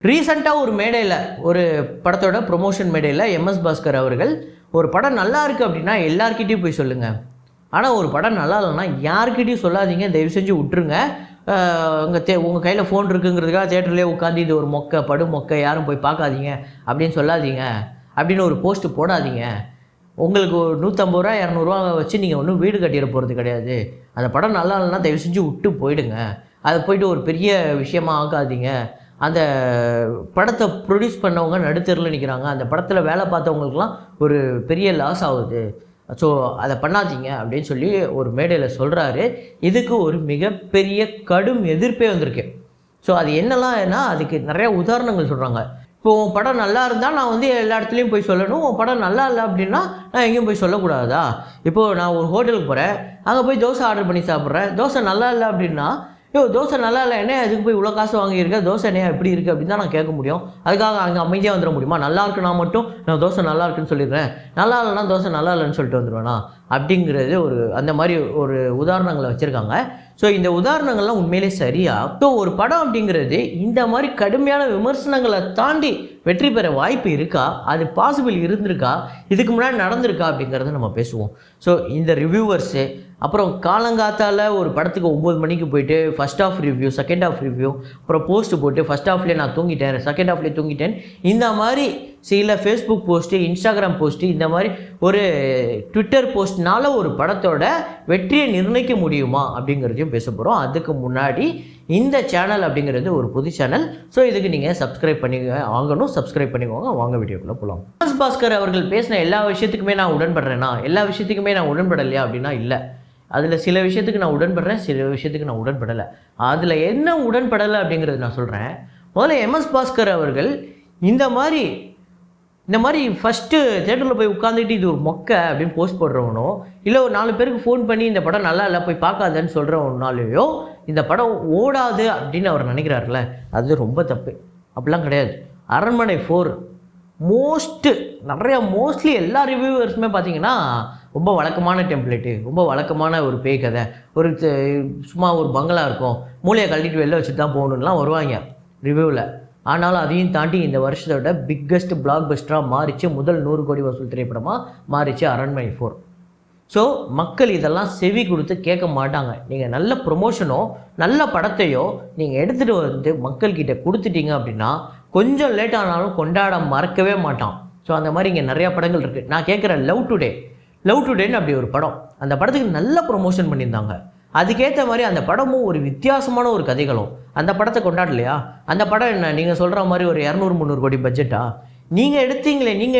ரீசெண்டாக ஒரு மேடையில் ஒரு படத்தோட ப்ரொமோஷன் மேடையில் எம்எஸ் பாஸ்கர் அவர்கள் ஒரு படம் நல்லா இருக்குது அப்படின்னா எல்லார்கிட்டையும் போய் சொல்லுங்கள், ஆனால் ஒரு படம் நல்லா இல்லைன்னா யார்கிட்டையும் சொல்லாதீங்க, தயவு செஞ்சு விட்டுருங்க. உங்கள் கையில் ஃபோன் இருக்குங்கிறதுக்காக தேட்டர்லேயே உட்காந்து இது ஒரு படு மொக்கை யாரும் போய் பார்க்காதீங்க அப்படின்னு சொல்லாதீங்க அப்படின்னு ஒரு போஸ்ட்டு போடாதீங்க. உங்களுக்கு ஒரு 150 ரூபா 200 ரூபா வச்சு நீங்கள் ஒன்றும் வீடு கட்டிட போகிறது கிடையாது. அந்த படம் நல்லா இல்லைன்னா தயவு செஞ்சு விட்டு போயிடுங்க. அதை போய்ட்டு ஒரு பெரிய விஷயமாக ஆக்காதீங்க. அந்த படத்தை ப்ரொடியூஸ் பண்ணவங்க நடுத்தரில் நிற்கிறாங்க. அந்த படத்தில் வேலை பார்த்தவங்களுக்குலாம் ஒரு பெரிய லாஸ் ஆகுது. ஸோ அதை பண்ணாதீங்க அப்படின்னு சொல்லி ஒரு மேடையில் சொல்கிறாரு. இதுக்கு ஒரு மிகப்பெரிய கடும் எதிர்ப்பே வந்திருக்கு. ஸோ அது என்னெல்லாம்னா அதுக்கு நிறையா உதாரணங்கள் சொல்கிறாங்க. இப்போ உன் படம் நல்லா இருந்தால் நான் வந்து எல்லா இடத்துலையும் போய் சொல்லணும், உன் படம் நல்லா இல்லை அப்படின்னா நான் எங்கேயும் போய் சொல்லக்கூடாதா? இப்போது நான் ஒரு ஹோட்டலுக்கு போகிறேன், அங்கே போய் தோசை ஆர்டர் பண்ணி சாப்பிட்றேன், தோசை நல்லா இல்லை அப்படின்னா தோசை நல்லா இல்லை, என்ன அதுக்கு போய் இவ்வளோ காசு வாங்கியிருக்க, தோசை என்ன எப்படி இருக்குது அப்படின்னு தான் நான் கேட்க முடியும். அதுக்காக அங்கே அமைதியாக வந்துட முடியுமா? நல்லா இருக்குன்னா மட்டும் நான் தோசை நல்லா இருக்குன்னு சொல்லிடுறேன், நல்லா இல்லைன்னா தோசை நல்லா இல்லைன்னு சொல்லிட்டு வந்துடுவேனா அப்படிங்கிறது ஒரு அந்த மாதிரி ஒரு உதாரணங்களை வச்சுருக்காங்க. ஸோ இந்த உதாரணங்கள்லாம் உண்மையிலே சரியா? ஸோ ஒரு படம் அப்படிங்கிறது இந்த மாதிரி கடுமையான விமர்சனங்களை தாண்டி வெற்றி பெற வாய்ப்பு இருக்கா? அது பாசிபிள் இருந்திருக்கா? இதுக்கு முன்னாடி நடந்திருக்கா அப்படிங்கிறத நம்ம பேசுவோம். ஸோ இந்த ரிவ்யூவர்ஸு அப்புறம் காலங்காத்தால் ஒரு படத்துக்கு 9 மணிக்கு போயிட்டு first half review, second half review, அப்புறம் போஸ்ட்டு போட்டு ஃபஸ்ட் ஆஃப்லேயே நான் தூங்கிட்டேன், செகண்ட் ஆஃப்லேயே தூங்கிட்டேன், இந்த மாதிரி சில ஃபேஸ்புக் போஸ்ட்டு, இன்ஸ்டாகிராம் போஸ்ட்டு, இந்த மாதிரி ஒரு ட்விட்டர் போஸ்ட்னால ஒரு படத்தோட வெற்றியை நிர்ணயிக்க முடியுமா அப்படிங்கிறதையும் பேச போகிறோம். அதுக்கு முன்னாடி இந்த சேனல் அப்படிங்கிறது ஒரு புது சேனல். ஸோ இதுக்கு நீங்கள் சப்ஸ்கிரைப் வாங்கணும், சப்ஸ்கிரைப் பண்ணிக்கோங்க. வாங்க வீடியோக்குள்ளே போகலாம். எம்எஸ் பாஸ்கர் அவர்கள் பேசின எல்லா விஷயத்துக்குமே நான் உடன்படுறேன்னா, எல்லா விஷயத்துக்குமே நான் உடன்படலையா அப்படின்னா இல்லை. அதில் சில விஷயத்துக்கு நான் உடன்படுறேன், சில விஷயத்துக்கு நான் உடன்படலை. அதில் என்ன உடன்படலை அப்படிங்கிறது நான் சொல்கிறேன். முதல்ல எம்எஸ் பாஸ்கர் அவர்கள் இந்த மாதிரி ஃபஸ்ட்டு தேட்டரில் போய் உட்காந்துட்டு இது ஒரு மொக்கை அப்படின்னு போஸ்ட் போடுறவனோ, இல்லை ஒரு 4 பேருக்கு ஃபோன் பண்ணி இந்த படம் நல்லா இல்லை போய் பார்க்காதன்னு சொல்கிறவனாலேயோ இந்த படம் ஓடாது அப்படின்னு அவர் நினைக்கிறாருல, அது ரொம்ப தப்பு. அப்படிலாம் கிடையாது. அரண்மனை 4 மோஸ்ட்லி எல்லா ரிவ்யூவர்ஸுமே பார்த்தீங்கன்னா ரொம்ப வழக்கமான டெம்ப்ளேட்டு, ரொம்ப வழக்கமான ஒரு பேய் கதை, சும்மா ஒரு பங்களா இருக்கும், மூளையை கழட்டிட்டு வெளில வச்சுட்டு தான் போகணுன்னுலாம் வருவாங்க ரிவ்யூவில். ஆனாலும் அதையும் தாண்டி இந்த வருஷத்தோட பிக்கஸ்ட் பிளாக் பஸ்டராக மாறிச்சு, முதல் 100 கோடி வசூல் திரைப்படமாக மாறிச்சு அரண்மனை 4. ஸோ மக்கள் இதெல்லாம் செவி கொடுத்து கேட்க மாட்டாங்க. நீங்கள் நல்ல ப்ரொமோஷனோ நல்ல படத்தையோ நீங்கள் எடுத்துகிட்டு வந்து மக்கள்கிட்ட கொடுத்துட்டீங்க அப்படின்னா கொஞ்சம் லேட் ஆனாலும் கொண்டாட மறக்கவே மாட்டான். ஸோ அந்த மாதிரி இங்கே நிறையா படங்கள் இருக்குது. நான் கேட்குறேன், லவ் டுடேன்னு அப்படி ஒரு படம், அந்த படத்துக்கு நல்ல ப்ரொமோஷன் பண்ணியிருந்தாங்க. அதுக்கேற்ற மாதிரி அந்த படமும் ஒரு வித்தியாசமான ஒரு கதைகளும். அந்த படத்தை கொண்டாடலையா? அந்த படம் என்ன நீங்கள் சொல்கிற மாதிரி ஒரு 200-300 கோடி பட்ஜெட்டா? நீங்கள்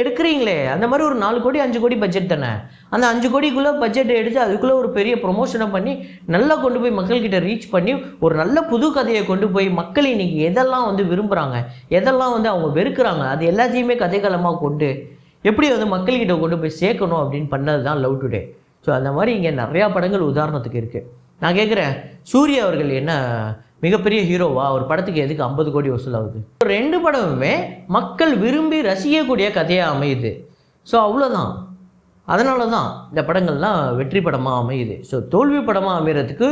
எடுக்கிறீங்களே அந்த மாதிரி ஒரு 4 கோடி 5 கோடி பட்ஜெட் தானே. அந்த 5 கோடிக்குள்ளே பட்ஜெட்டை எடுத்து அதுக்குள்ளே ஒரு பெரிய ப்ரொமோஷனை பண்ணி நல்லா கொண்டு போய் மக்கள்கிட்ட ரீச் பண்ணி ஒரு நல்ல புது கதையை கொண்டு போய் மக்கள் இன்றைக்கி எதெல்லாம் வந்து விரும்புகிறாங்க, எதெல்லாம் வந்து அவங்க வெறுக்கிறாங்க, அது எல்லாத்தையுமே கதைக்களமாக கொண்டு எப்படி வந்து மக்கள்கிட்ட கொண்டு போய் சேர்க்கணும் அப்படின்னு பண்ணது தான் லவ் டுடே. ஸோ அந்த மாதிரி இங்கே நிறையா படங்கள் உதாரணத்துக்கு இருக்குது. நான் கேட்குறேன், சூர்யா அவர்கள் என்ன மிகப்பெரிய ஹீரோவா? ஒரு படத்துக்கு எதுக்கு 50 கோடி வசூல் ஆகுது? 2 படமுமே மக்கள் விரும்பி ரசிக்கக்கூடிய கதையாக அமையுது. ஸோ அவ்வளோதான். அதனால தான் இந்த படங்கள்லாம் வெற்றி படமாக அமையுது. ஸோ தோல்வி படமாக அமைகிறதுக்கு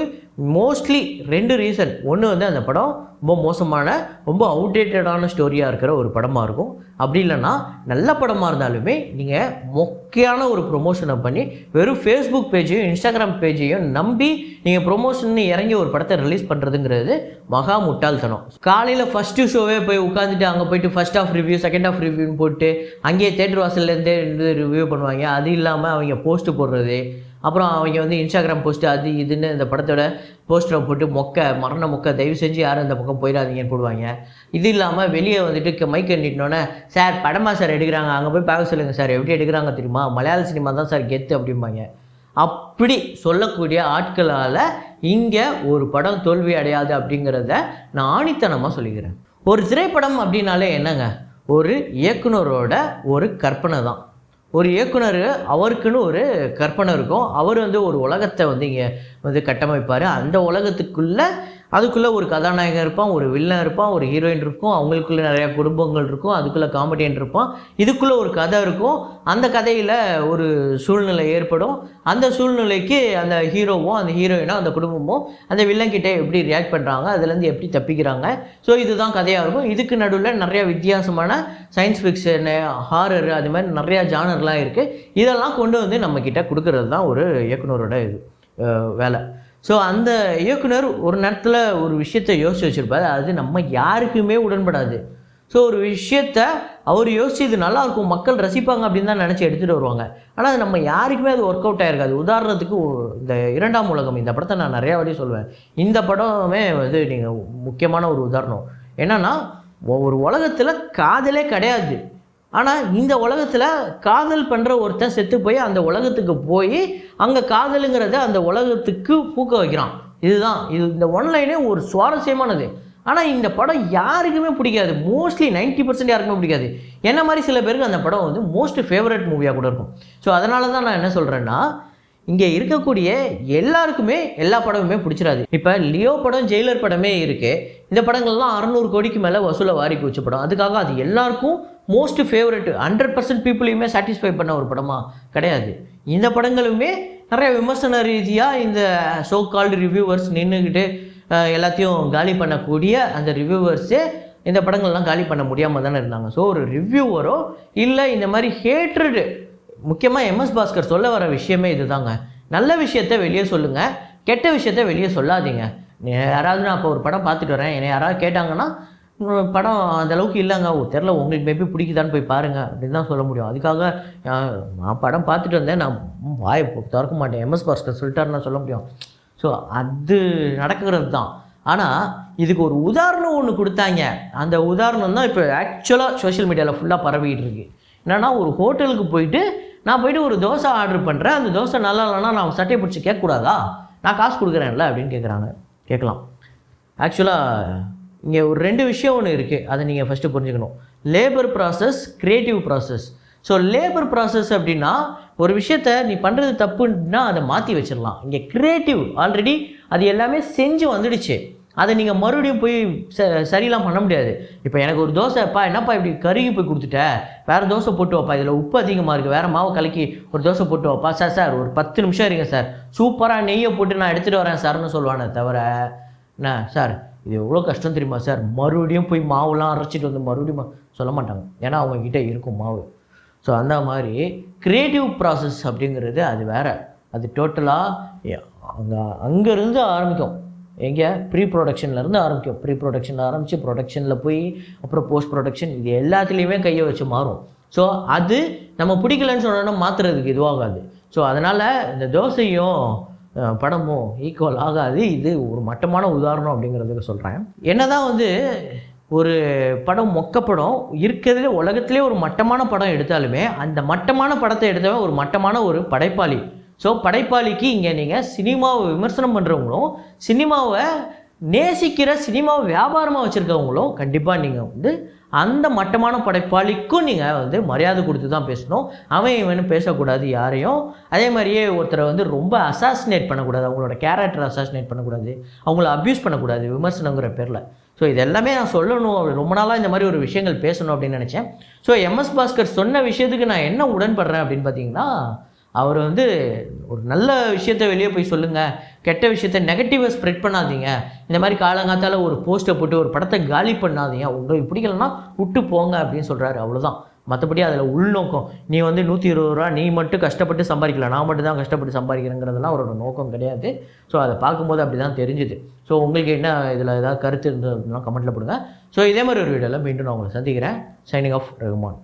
மோஸ்ட்லி 2 ரீசன். ஒன்று வந்து அந்த படம் ரொம்ப மோசமான, ரொம்ப அவுடேட்டடான ஸ்டோரியாக இருக்கிற ஒரு படமாக இருக்கும். அப்படி இல்லைன்னா நல்ல படமாக இருந்தாலுமே நீங்கள் மொக்கையான ஒரு ப்ரொமோஷனை பண்ணி வெறும் ஃபேஸ்புக் பேஜையும் இன்ஸ்டாகிராம் பேஜையும் நம்பி நீங்கள் ப்ரொமோஷன் இறங்கி ஒரு படத்தை ரிலீஸ் பண்ணுறதுங்கிறது மகா முட்டாள்தனம். காலையில் ஃபஸ்ட்டு ஷோவே போய் உட்காந்துட்டு அங்கே போய்ட்டு first half review, second half ரிவ்யூன்னு போட்டு அங்கேயே தேட்டர் வாசல்லேருந்தே ரிவ்யூ பண்ணுவாங்க. அது இல்லாமல் அவங்க போஸ்ட்டு போடுறது, அப்புறம் அவங்க வந்து இன்ஸ்டாகிராம் போஸ்ட்டு அது இதுன்னு இந்த படத்தோட போஸ்டரை போட்டு மரண மொக்கை தயவு செஞ்சு யாரும் அந்த பக்கம் போயிடாதீங்கன்னு போடுவாங்க. இது இல்லாமல் வெளியே வந்துட்டு மைக் எண்ணிட்டோன்னே, சார் படமா சார் எடுக்கிறாங்க, அங்கே போய் பார்க்க சொல்லுங்கள் சார், எப்படி எடுக்கிறாங்க தெரியுமா, மலையாள சினிமா தான் சார் கெத்து அப்படிம்பாங்க. அப்படி சொல்லக்கூடிய ஆட்களால் இங்கே ஒரு படம் தோல்வி அடையாது அப்படிங்கிறத நான் ஆணித்தனமாக சொல்லிக்கிறேன். ஒரு திரைப்படம் அப்படின்னாலே என்னங்க, ஒரு இயக்குனரோட ஒரு கற்பனை தான். ஒரு இயக்குனர் அவருக்குன்னு ஒரு கற்பனை இருக்கும். அவர் வந்து ஒரு உலகத்தை வந்து இங்கே வந்து கட்டமைப்பார். அந்த உலகத்துக்குள்ளே அதுக்குள்ளே ஒரு கதாநாயகன் இருப்பான், ஒரு வில்லன் இருப்பான், ஒரு ஹீரோயின் இருக்கும், அவங்களுக்குள்ளே நிறையா குடும்பங்கள் இருக்கும், அதுக்குள்ளே காமெடியன் இருப்பான், இதுக்குள்ளே ஒரு கதை இருக்கும். அந்த கதையில் ஒரு சூழ்நிலை ஏற்படும். அந்த சூழ்நிலைக்கு அந்த ஹீரோவும் அந்த ஹீரோயினும் அந்த குடும்பமும் அந்த வில்லன்கிட்ட எப்படி ரியாக்ட் பண்ணுறாங்க, அதுலேருந்து எப்படி தப்பிக்கிறாங்க. ஸோ இதுதான் கதையாக இருக்கும். இதுக்கு நடுவில் நிறையா வித்தியாசமான சயின்ஸ் ஃபிக்ஷனு, ஹாரரு, அது மாதிரி நிறையா ஜானர்லாம் இருக்குது. இதெல்லாம் கொண்டு வந்து நம்மக்கிட்ட கொடுக்கறது தான் ஒரு இயக்குனரோட இது வேலை. ஸோ அந்த இயக்குனர் ஒரு நேரத்தில் ஒரு விஷயத்தை யோசிச்சு வச்சுருப்பார். அது நம்ம யாருக்குமே உடன்படாது. ஸோ ஒரு விஷயத்த அவர் யோசிச்சு இது நல்லாயிருக்கும், மக்கள் ரசிப்பாங்க அப்படின்னு தான் நினச்சி எடுத்துகிட்டு வருவாங்க. ஆனால் அது நம்ம யாருக்குமே அது ஒர்க் அவுட் ஆகிருக்காது. உதாரணத்துக்கு இந்த 2ஆம் உலகம், இந்த படத்தை நான் நிறையா வாட்டி சொல்லுவேன். இந்த படமே வந்து நீங்கள் முக்கியமான ஒரு உதாரணம். என்னென்னா, ஒரு உலகத்தில் காதலே கிடையாது. ஆனால் இந்த உலகத்தில் காதல் பண்ணுற ஒருத்தன் செத்து போய் அந்த உலகத்துக்கு போய் அங்கே காதலுங்கிறத அந்த உலகத்துக்கு பூக்க வைக்கிறான். இதுதான் இந்த ஒன்லைனே ஒரு சுவாரஸ்யமானது. ஆனால் இந்த படம் யாருக்குமே பிடிக்காது. மோஸ்ட்லி 90% யாருக்குமே பிடிக்காது. என்ன மாதிரி சில பேருக்கு அந்த படம் வந்து மோஸ்ட் ஃபேவரட் மூவியாக கூட இருக்கும். ஸோ அதனால தான் நான் என்ன சொல்கிறேன்னா, இங்கே இருக்கக்கூடிய எல்லாருக்குமே எல்லா படமுமே பிடிச்சிடாது. இப்போ லியோ படம், ஜெயிலர் படமே இருக்குது. இந்த படங்கள்லாம் 600 கோடிக்கு மேலே வசூலை வாரி குவிச்ச படம். அதுக்காக அது எல்லாருக்கும் மோஸ்ட் ஃபேவரெட்டு 100% பீப்புளையுமே சாட்டிஸ்ஃபை பண்ண ஒரு படமாக கிடையாது. இந்த படங்களுமே நிறைய விமர்சன ரீதியாக இந்த சோ கால்டு ரிவ்யூவர்ஸ் நின்றுக்கிட்டு எல்லாத்தையும் காலி பண்ணக்கூடிய அந்த ரிவ்யூவர்ஸே இந்த படங்கள்லாம் காலி பண்ண முடியாமல் தானே இருந்தாங்க. ஸோ ஒரு ரிவ்யூவரோ இல்லை இந்த மாதிரி ஹேட்ரடு, முக்கியமாக எம்எஸ் பாஸ்கர் சொல்ல வர விஷயமே இதுதாங்க. நல்ல விஷயத்த வெளியே சொல்லுங்கள், கெட்ட விஷயத்த வெளியே சொல்லாதீங்க. யாராவது நான் இப்போ ஒரு படம் பார்த்துட்டு வரேன், என்னை யாராவது கேட்டாங்கன்னா படம் அந்தளவுக்கு இல்லைங்க, தெரில, உங்களுக்கு மேபி பிடிக்குதான்னு போய் பாருங்கள் அப்படின்னு தான் சொல்ல முடியும். அதுக்காக நான் படம் பார்த்துட்டு வந்தேன், நான் வாயை திறக்க மாட்டேன், எம்எஸ் பாஸ்கர் சொல்லிட்டாருன்னு சொல்ல முடியும். ஸோ அது நடக்கிறது தான். ஆனால் இதுக்கு ஒரு உதாரணம் ஒன்று கொடுத்தாங்க. அந்த உதாரணம் தான் இப்போ ஆக்சுவலாக சோஷியல் மீடியாவில் ஃபுல்லாக பரவிட்டு இருக்கு. என்னென்னா, ஒரு ஹோட்டலுக்கு போயிட்டு நான் போய்ட்டு ஒரு தோசை ஆர்டர் பண்ணுறேன், அந்த தோசை நல்லா இல்லைன்னா நான் சட்டையை பிடிச்சி கேட்கக்கூடாதா? நான் காசு கொடுக்குறேன்ல அப்படின்னு கேட்குறாங்க. கேட்கலாம். ஆக்சுவலாக இங்கே ஒரு 2 விஷயம் ஒன்று இருக்குது, அதை நீங்கள் ஃபஸ்ட்டு புரிஞ்சுக்கணும். Labour process, creative process. So labour process அப்படின்னா ஒரு விஷயத்த நீ பண்ணுறது தப்புன்னா அதை மாற்றி வச்சிடலாம். இங்கே க்ரியேட்டிவ் ஆல்ரெடி அது எல்லாமே செஞ்சு வந்துடுச்சு, அதை நீங்கள் மறுபடியும் போய் சரியெல்லாம் பண்ண முடியாது. இப்போ எனக்கு ஒரு தோசைப்பா, என்னப்பா இப்படி கருகி போய் கொடுத்துட்ட, வேறு தோசை போட்டு வைப்பா, இதில் உப்பு அதிகமாக இருக்குது, வேறு மாவு கலக்கி ஒரு தோசை போட்டு வைப்பா. சார் ஒரு 10 நிமிஷம் இருங்க சார், சூப்பராக நெய்யை போட்டு நான் எடுத்துகிட்டு வரேன் சார்னு சொல்லுவானே தவிர, என்ன சார் இது எவ்வளோ கஷ்டம் தெரியுமா சார், மறுபடியும் போய் மாவுலாம் அரைச்சிட்டு வந்து மறுபடியும் சொல்ல மாட்டாங்க. ஏன்னா அவங்கக்கிட்ட இருக்கும் மாவு. ஸோ அந்த மாதிரி க்ரியேட்டிவ் ப்ராசஸ் அப்படிங்கிறது அது வேறு. அது டோட்டலாக அங்கேருந்து ஆரம்பிக்கும். எங்கே ப்ரீ ப்ரொடக்ஷன்லேருந்து ஆரம்பிக்கும். ப்ரீ ப்ரொடக்ஷனில் ஆரம்பித்து ப்ரொடக்ஷனில் போய் அப்புறம் போஸ்ட் ப்ரொடக்ஷன், இது எல்லாத்துலேயுமே கையை வச்சு மாறும். ஸோ அது நம்ம பிடிக்கலன்னு சொன்னோன்னா மாற்றுறதுக்கு இதுவாகாது. ஸோ அதனால் இந்த தோசையும் படமும் ஈக்குவல் ஆகாது. இது ஒரு மட்டமான உதாரணம் அப்படிங்கிறதுக்கு சொல்கிறேன். என்ன தான் வந்து ஒரு படம் மொக்கப்படம் இருக்கிறதுல உலகத்திலே ஒரு மட்டமான படம் எடுத்தாலுமே அந்த மட்டமான படத்தை எடுத்தவன் ஒரு மட்டமான ஒரு படைப்பாளி. ஸோ படைப்பாளிக்கு இங்கே நீங்கள் சினிமாவை விமர்சனம் பண்ணுறவங்களும் சினிமாவை நேசிக்கிற சினிமாவை வியாபாரமாக வச்சுருக்கவங்களும் கண்டிப்பாக நீங்கள் வந்து அந்த மட்டமான படைப்பாளிக்கும் நீங்கள் வந்து மரியாதை கொடுத்து தான் பேசணும். அவன் இவனு பேசக்கூடாது யாரையும். அதே மாதிரியே ஒருத்தரை வந்து ரொம்ப அசாசினேட் பண்ணக்கூடாது, அவங்களோட கேரக்டரை அசாசினேட் பண்ணக்கூடாது, அவங்கள அப்யூஸ் பண்ணக்கூடாது விமர்சனங்கிற பேரில். ஸோ இது எல்லாமே நான் சொல்லணும், ரொம்ப நாளாக இந்த மாதிரி ஒரு விஷயங்கள் பேசணும் அப்படின்னு நினச்சேன். ஸோ எம்எஸ் பாஸ்கர் சொன்ன விஷயத்துக்கு நான் என்ன உடன்படுறேன் அப்படின்னு பார்த்தீங்கன்னா, அவர் வந்து ஒரு நல்ல விஷயத்த வெளியே போய் சொல்லுங்கள், கெட்ட விஷயத்த நெகட்டிவாக ஸ்ப்ரெட் பண்ணாதீங்க, இந்த மாதிரி காலங்காத்தால் ஒரு போஸ்ட்டை போட்டு ஒரு படத்தை காலி பண்ணாதீங்க, உங்களுக்கு பிடிக்கலன்னா விட்டு போங்க அப்படின்னு சொல்கிறாரு. அவ்வளோதான். மற்றபடி அதில் உள்நோக்கம் நீ வந்து 120 ரூபா நீ மட்டும் கஷ்டப்பட்டு சம்பாதிக்கல, நான் மட்டும் தான் கஷ்டப்பட்டு சம்பாதிக்கிறேங்கிறதுலாம் அவரோட நோக்கம் கிடையாது. ஸோ அதை பார்க்கும்போது அப்படி தான் தெரிஞ்சுது. ஸோ உங்களுக்கு என்ன இதில் ஏதாவது கருத்து இருந்ததுன்னா கமெண்ட்டில் போடுங்க. ஸோ இதே மாதிரி ஒரு வீடியோவில் மீண்டும் நான் உங்களை சந்திக்கிறேன். Signing off Rahman.